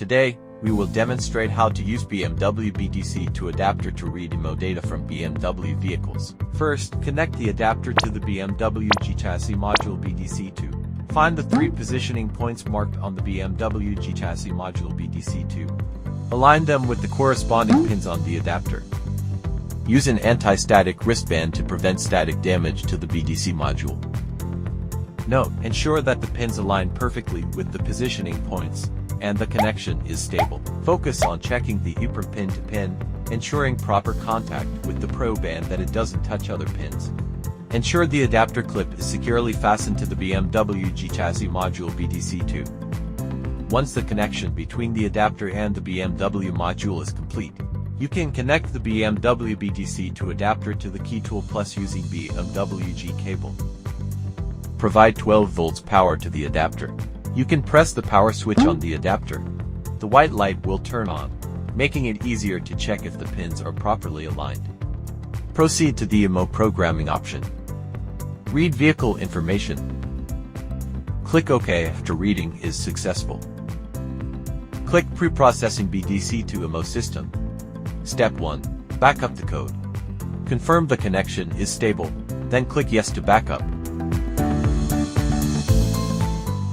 Today, we will demonstrate how to use BMW BDC2 adapter to read IMO data from BMW vehicles. First, connect the adapter to the BMW G chassis module BDC2. Find the 3 positioning points marked on the BMW G chassis module BDC2. Align them with the corresponding pins on the adapter. Use an anti-static wristband to prevent static damage to the BDC module. Note, ensure that the pins align perfectly with the positioning points, and the connection is stable. Focus on checking the EEPROM pin to pin, ensuring proper contact with the probe and that it doesn't touch other pins. Ensure the adapter clip is securely fastened to the BMW G chassis module BDC2. Once the connection between the adapter and the BMW module is complete, you can connect the BMW BDC2 adapter to the key tool plus using BMW G cable. Provide 12 volts power to the adapter. You can press the power switch on the adapter. The white light will turn on, making it easier to check if the pins are properly aligned. Proceed to the IMO programming option. Read vehicle information. Click OK after reading is successful. Click Pre-processing BDC2 IMO system. Step 1. Backup the code. Confirm the connection is stable, then click Yes to backup.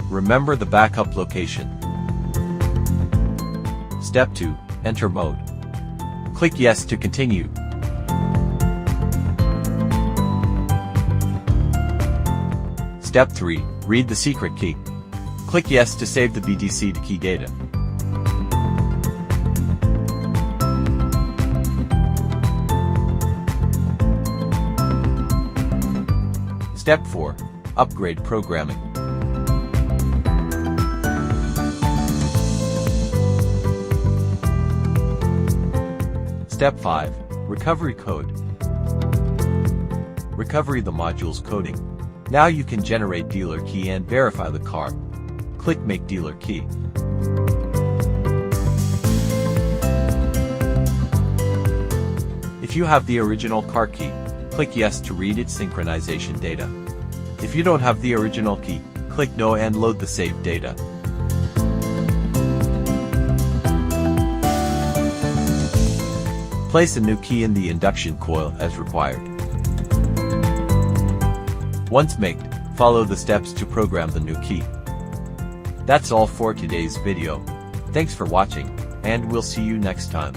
Remember the backup location. Step 2. Enter mode. Click Yes to continue. Step 3. Read the secret key. Click Yes to save the BDC key data. Step 4. Upgrade programming. Step 5. Recovery code. Recovery the module's coding. Now you can generate dealer key and verify the car. Click Make Dealer Key. If you have the original car key, click Yes to read its synchronization data. If you don't have the original key, click No and load the saved data. Place a new key in the induction coil as required. Once made, follow the steps to program the new key. That's all for today's video. Thanks for watching, and we'll see you next time.